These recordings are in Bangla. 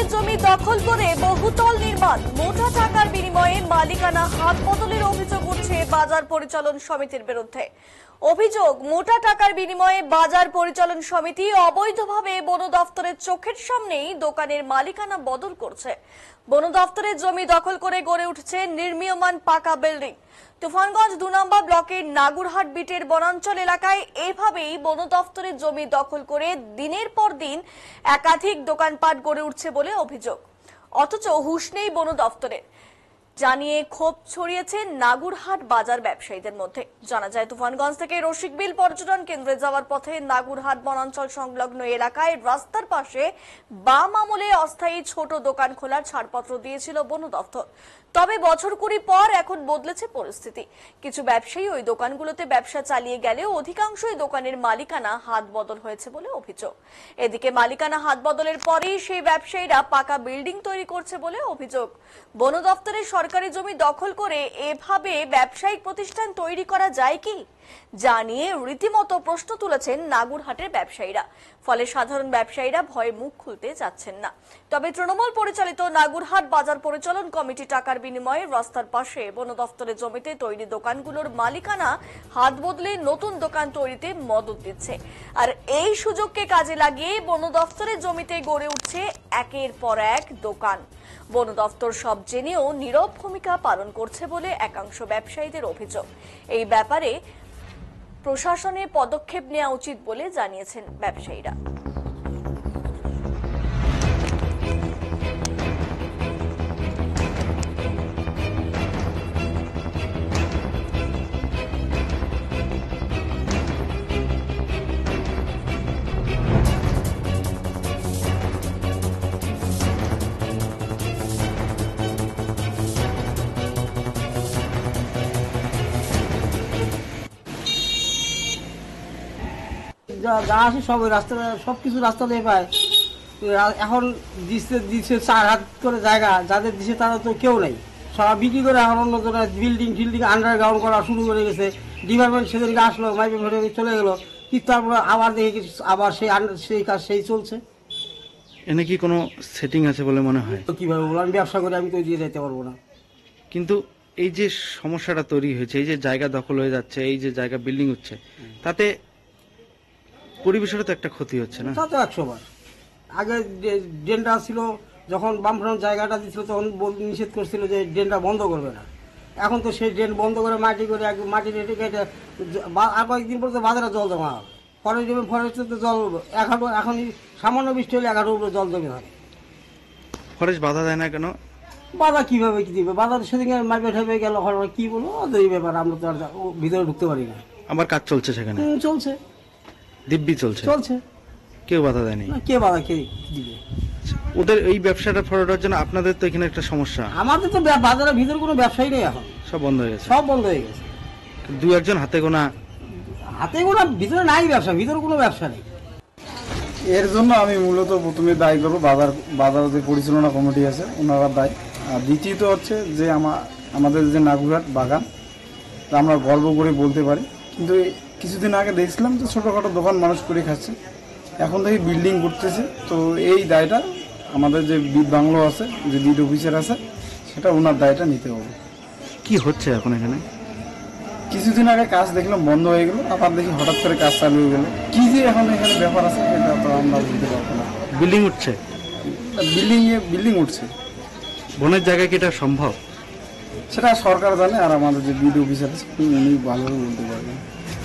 দপ্তরের জমি দখল করে বহুতল নির্মাণ, মোটা টাকার বিনিময়ে মালিকানা হাত বদলের অভিযোগ উঠছে বাজার পরিচালন সমিতির বিরুদ্ধে। অভিযোগ, মোটা টাকার বিনিময়ে বাজার পরিচালন সমিতি অবৈধভাবে বন দপ্তরের চোখের সামনেই দোকানের মালিকানা বদল করছে। বন দপ্তরের জমি দখল করে গড়ে উঠছে নির্মীয়মান পাকা বিল্ডিং। তুফানগঞ্জ ২ নম্বর ব্লকের নাগুরহাট বিটের বনাঞ্চল এলাকায় এভাবেই বন দপ্তরের জমি দখল করে দিনের পর দিন একাধিক দোকানপাট গড়ে উঠছে বলে অভিযোগ। অথচ হুঁশ নেই বন দপ্তরের, জানিয়ে ক্ষোভ ছড়িয়েছে নাগুরহাট বাজার ব্যবসায়ীদের মধ্যে। জানা যায়, তুফানগঞ্জ থেকে রসিকবিল পর্যটন কেন্দ্রে যাওয়ার পথে নাগুরহাট বনাঞ্চল সংলগ্ন এলাকায় রাস্তার পাশে বাম আমলে অস্থায়ী ছোট দোকান খোলার ছাড়পত্র দিয়েছিল বন দপ্তর। তবে বছর ২০ পর এখন বদলেছে পরিস্থিতি। কিছু ব্যবসায়ী ওই দোকানগুলোতে ব্যবসা চালিয়ে গেলেও অধিকাংশই দোকানের মালিকানা হাত বদল হয়েছে বলে অভিযোগ। এদিকে মালিকানা হাত বদলের পরেই সেই ব্যবসায়ীরা পাকা বিল্ডিং তৈরি করছে বলে অভিযোগ। বন দপ্তরের সরকারি জমি দখল করে এভাবে ব্যবসায়িক প্রতিষ্ঠান তৈরি করা যায় কি, যা নিয়ে রীতিমতো প্রশ্ন তুলেছেন নাগুরহাটের ব্যবসায়ীরা। ফলে সাধারণ ব্যবসায়ীরা ভয়ে মুখ খুলতে চাচ্ছেন না। তবে তৃণমূল পরিচালিত নাগুরহাট বাজার পরিচালন কমিটি টাকার বিনিময়ে রাস্তার পাশে বন দপ্তরের জমিতে তৈরি দোকানগুলোর মালিকানা হাত বদলে নতুন দোকান তৈরিতে মদত দিচ্ছে। আর এই সুযোগকে কাজে লাগিয়ে বন দপ্তরের জমিতে গড়ে উঠছে একের পর এক দোকান। বন দপ্তর সব জেনেও নীরব ভূমিকা পালন করছে বলে একাংশ ব্যবসায়ীদের অভিযোগ। এই ব্যাপারে প্রশাসনের পদক্ষেপ নেওয়া উচিত বলে জানিয়েছেন ব্যবসায়ীরা। যা আসে সব ওই রাস্তা, সবকিছু রাস্তা দিয়ে পায়। এখন দিচ্ছে ৪ হাত করে জায়গা, যাদের দিচ্ছে তারা তো কেউ নেই, সব বিক্রি করে এখন অন্য জায়গায় বিল্ডিং আন্ডারগ্রাউন্ড করা শুরু করে গেছে। ডিপার্টমেন্ট সেদিনকে আসলো, মাইপে ভরে চলে গেলো, কিন্তু তারপরে আবার দেখে আবার সেই কাজ সেই চলছে। এনে কি কোনো সেটিং আছে বলে মনে হয়? তো কিভাবে বলবো, আমি ব্যবসা করে আমি তো দিয়ে যেতে পারবো না। কিন্তু এই যে সমস্যাটা তৈরি হয়েছে, এই যে জায়গা দখল হয়ে যাচ্ছে, এই যে জায়গা বিল্ডিং হচ্ছে, তাতে পরিবেশেরও তো একটা ক্ষতি হচ্ছে না? তা তো ১০০ বার। আগে ড্রেনটা ছিল, যখন বামফ্রন্ট জায়গাটা দিচ্ছিল তখন নিষেধ করছিল যে ড্রেনটা বন্ধ করবে না। এখন তো সেই ড্রেন বন্ধ করে মাটি রেটে কেটে আর কয়েকদিন পর তো বাজারে জল জমা হবে। ফরেস্টে তো জল ১ হাঁটু, এখন সামান্য বৃষ্টি হলে ১ হাঁটুর উপরে জল জমে থাকে। ফরেস্ট বাধা দেয় না কেন? বাধা কিভাবে কি দিবে? বাজার সেদিকে মাইপে ঠেপে গেল, কি বলবো, ওদের ব্যাপার, আমরা তো আর ভিতরে ঢুকতে পারি না। আমার কাজ চলছে সেখানে? চলছে, দিব্যি চলছে। কেউ বাধা দেয়নি? কে বাধা কে দিবে? ওদের এই ব্যবসাটা ফরওয়ার্ড হওয়ার জন্য আপনাদের তো এখানে একটা সমস্যা। আমাদের তো বাজারের ভিতরে কোনো ব্যবসায়ী নেই, এখন সব বন্ধ হয়ে গেছে। সব বন্ধ হয়ে গেছে। ২-১ জন হাতে গোনা ভিতরে নাই ব্যবসা, ভিতরে কোনো ব্যবসা নেই। এর জন্য আমি মূলত প্রথমে দায়ী করবো বাজার যে পরিচালনা কমিটি আছে ওনারা দায়ী। আর দ্বিতীয়ত হচ্ছে যে আমাদের যে নাগুরহাট বাগান, আমরা গর্ব করে বলতে পারি। কিন্তু কিছুদিন আগে দেখছিলাম যে ছোটোখাটো দোকান মানুষ করে খাচ্ছে, এখন থেকে বিল্ডিং করতেছে। তো এই দায়টা আমাদের যে বিট বাংলো আছে, যে বিট অফিসার আছে, সেটা ওনার দায়টা নিতে হবে। কি হচ্ছে এখন এখানে? কিছুদিন আগে কাজ দেখলাম বন্ধ হয়ে গেল, আবার দেখি হঠাৎ করে কাজ চালু হয়ে গেল। কি যে এখন এখানে ব্যাপার আছে সেটা তো আমরা বুঝতে পারবো না। বিল্ডিং উঠছে, বিল্ডিং উঠছে। বনের জায়গায় কি এটা সম্ভব? সেটা সরকার জানে, আর আমাদের যে বিট অফিসার আছে উনি ভালোভাবে বলতে পারবেন।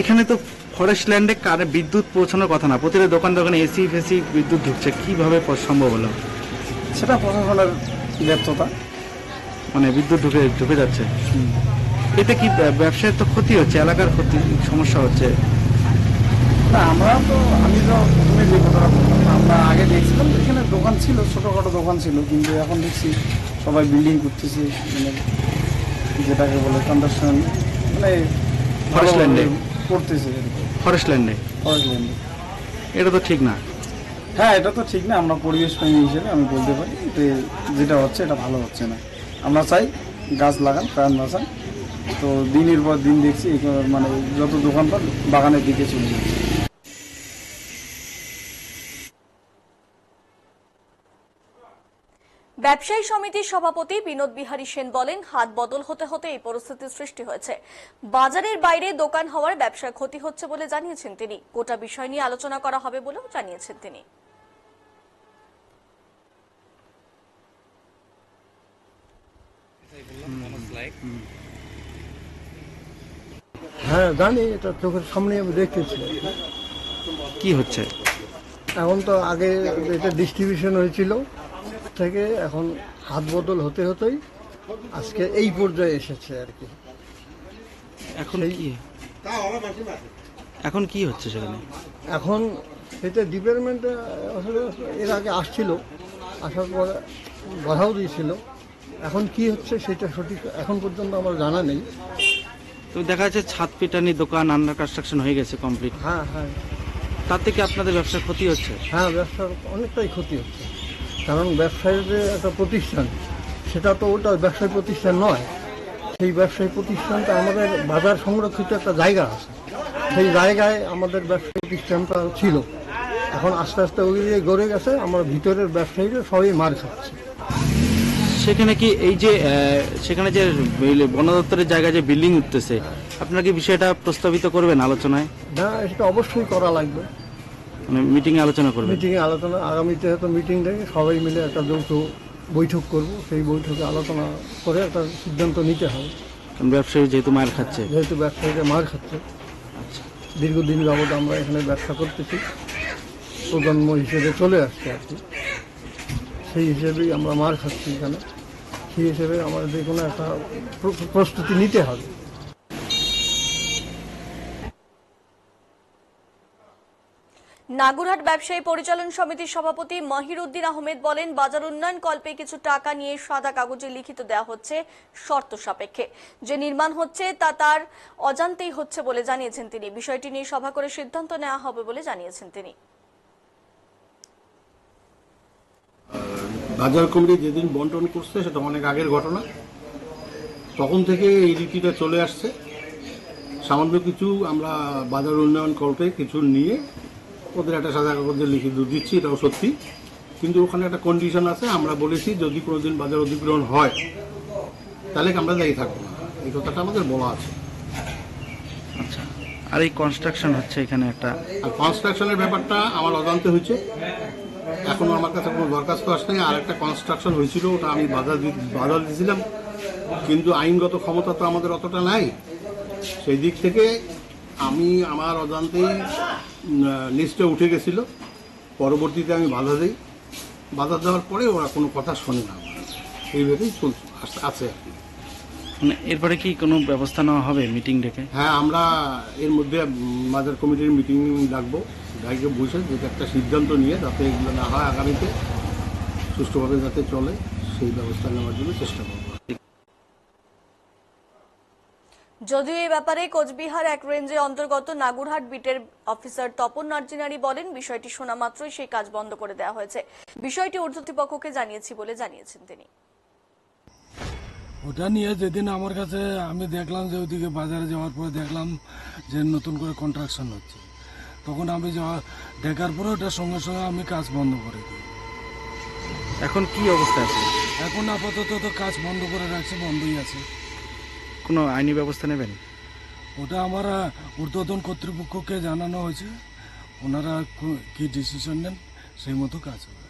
এখানে তো ফরেস্ট ল্যান্ডে বিদ্যুৎ পৌঁছানোর কথা না, প্রতিটা দোকানে এসি ফেসি বিদ্যুৎ ঢুকছে, কিভাবে সম্ভব হলো? সেটা প্রশাসনের ব্যর্থতা, মানে বিদ্যুৎ ঢুকে যাচ্ছে। এতে কি ব্যবসায়ের তো ক্ষতি হচ্ছে, এলাকার ক্ষতি, সমস্যা হচ্ছে না? আমি তো প্রথমে যে কথাটা বললাম, আমরা আগে দেখছিলাম এখানে দোকান ছিল, ছোটোখাটো দোকান ছিল, কিন্তু এখন দেখছি সবাই বিল্ডিং করতেছে, মানে যেটাকে বলে কনস্ট্রাকশন, মানে ফরেস্ট ল্যান্ডে করতেছে। ফরেস্ট ল্যান্ডে এটা তো ঠিক না। হ্যাঁ, এটা তো ঠিক না। আমরা পরিবেশ প্রেমী হিসেবে আমি বলতে পারি যে যেটা হচ্ছে এটা ভালো হচ্ছে না। আমরা চাই গাছ লাগান, প্রাণ বাঁচান। তো দিনের পর দিন দেখছি মানে যত দোকানপাট বাগানের দিকে চলে যাচ্ছে। ব্যবসায়ী সমিতির সভাপতি বিনোদ বিহারী সেন বলেন, হাত বদল হতে হতে এই পরিস্থিতির সৃষ্টি হয়েছে। বাজারের বাইরে দোকান হওয়ার ব্যবসার ক্ষতি হচ্ছে বলে জানিয়েছেন তিনি। গোটা বিষয় নিয়ে আলোচনা করা হবে বলেও জানিয়েছেন তিনি। হ্যাঁ জানি, এটা চোখের সামনে আমি দেখতেছি। কি হচ্ছে এখন তো আগে এটা ডিস্ট্রিবিউশন হয়েছিল থেকে এখন হাত বদল হতে হতেই আজকে এই পর্যায়ে এসেছে আর কি। এখন কি এখন কি হচ্ছে সেখানে? এখন এটা ডিপার্টমেন্টে আসলে এর আগে আসছিল, আসার পরে বাধাও দিয়েছিল। এখন কি হচ্ছে সেটা সঠিক এখন পর্যন্ত আমার জানা নেই। তো দেখা যাচ্ছে ছাদ পিটানি দোকান আন্ডার কনস্ট্রাকশন হয়ে গেছে কমপ্লিট। হ্যাঁ হ্যাঁ তার থেকে আপনাদের ব্যবসার ক্ষতি হচ্ছে? হ্যাঁ, ব্যবসার অনেকটাই ক্ষতি হচ্ছে। কারণ ব্যবসায়ের যে একটা প্রতিষ্ঠান, সেটা তো ওটা ব্যবসায়ী প্রতিষ্ঠান নয়। সেই ব্যবসায়ী প্রতিষ্ঠানটা আমাদের বাজার সংরক্ষিত একটা জায়গা আছে, সেই জায়গায় আমাদের ব্যবসায়ী প্রতিষ্ঠানটা ছিল। এখন আস্তে আস্তে ওই যে গড়ে গেছে, আমরা ভিতরের ব্যবসায়ীরা সবাই মার খাচ্ছে। সেখানে কি এই যে সেখানে যে বন দপ্তরের জায়গায় যে বিল্ডিং উঠতেছে, আপনারা কি বিষয়টা প্রস্তাবিত করবেন আলোচনায়? না, এটা অবশ্যই করা লাগবে। মানে মিটিংয়ে আলোচনা করবেন? মিটিংয়ে আলোচনা, আগামীতে হয়তো মিটিং ডেকে সবাই মিলে একটা যৌথ বৈঠক করব। সেই বৈঠকে আলোচনা করে একটা সিদ্ধান্ত নিতে হবে। কারণ ব্যবসায়ী যেহেতু মার খাচ্ছে। যেহেতু ব্যবসায়ীরা মার খাচ্ছে, দীর্ঘদিন যাবত আমরা এখানে ব্যবসা করতেছি, প্রজন্ম হিসেবে চলে আসছে আর কি। সেই হিসেবেই আমরা মার খাচ্ছি এখানে। সেই হিসেবে আমাদের যে কোনো একটা প্রস্তুতি নিতে হবে। নাগুরহাট ব্যবসায়ী পরিচালন সমিতির সভাপতি মহির উদ্দিন আহমেদ বলেন, বাজার উন্নয়ন কল্পে কিছু টাকা নিয়ে সাদা কাগজে লিখিত দেওয়া হচ্ছে শর্ত সাপেক্ষে। যে নির্মাণ হচ্ছে তা তার অজান্তেই হচ্ছে বলে জানিয়েছেন তিনি। বিষয়টি নিয়ে সভা করে সিদ্ধান্ত নেওয়া হবে বলে জানিয়েছেন তিনি। বাজার কমিটি যেদিন বন্টন করছে সেটা অনেক আগের ঘটনা, তখন থেকে এই রীতিটা চলে আসছে। সামান্য কিছু আমরা বাজার উন্নয়ন কল্পে কিছু নিয়ে ওদের একটা সাদা কাগজে লিখিত দিচ্ছি, এটাও সত্যি। কিন্তু ওখানে একটা কন্ডিশন আছে, আমরা বলেছি যদি কোনোদিন বাজার অধিগ্রহণ হয় তাহলে আমরা দায়ী থাকবো না, এই কথাটা আমাদের বলা আছে। আচ্ছা, আর এই কনস্ট্রাকশন হচ্ছে এখানে একটা, আর কনস্ট্রাকশনের ব্যাপারটা আমার অজান্তে হয়েছে, এখনো আমার কাছে কোনো দরখাস্ত আসে নাই। আর একটা কনস্ট্রাকশন হয়েছিল, ওটা আমি বাধা দিয়েছিলাম, কিন্তু আইনগত ক্ষমতা তো আমাদের অতটা নাই। সেই দিক থেকে আমি আমার অজান্তেই লিস্টে উঠে গেছিল। পরবর্তীতে আমি বাধা দিই, বাধা দেওয়ার পরে ওরা কোনো কথা শোনে না, এইভাবেই চলছে আছে আর কি। মানে এরপরে কি কোনো ব্যবস্থা নেওয়া হবে মিটিং ডেকে? হ্যাঁ, আমরা এর মধ্যে বাজার কমিটির মিটিং ডাকবো, ডাইকে বসে যেটা একটা সিদ্ধান্ত নিয়ে যাতে এগুলো না হয়, আগামীতে সুষ্ঠুভাবে যাতে চলে সেই ব্যবস্থা নেওয়ার জন্য চেষ্টা করব। যদিও এই ব্যাপারে কোচবিহার এক রেঞ্জের অন্তর্গত নাগুরহাট বিটের অফিসার তপন নার্জিনারি বলেন, বিষয়টি শোনা মাত্রই সেই কাজ বন্ধ করে দেওয়া হয়েছে। বিষয়টি ঊর্ধ্বকর্তৃপক্ষকে জানিয়েছি বলে জানিয়েছেন তিনি। ওটা নিয়ে যেদিন আমার কাছে আমি দেখলাম যে ওইদিকে বাজারে যাওয়ার পরে দেখলাম যে নতুন করে কন্ট্রাকশন হচ্ছে, তখন আমি দেখার পরে ওটার সঙ্গে সঙ্গে আমি কাজ বন্ধ করে দিই। এখন কি অবস্থা আছে? এখন আপাতত তো কাজ বন্ধ করে রাখছে, বন্ধই আছে। কোনো আইনি ব্যবস্থা নেবেন? ওটা আমরা ঊর্ধ্বতন কর্তৃপক্ষকে জানানো হয়েছে, ওনারা কি ডিসিশন নেন সেই মতো কাজ হবে।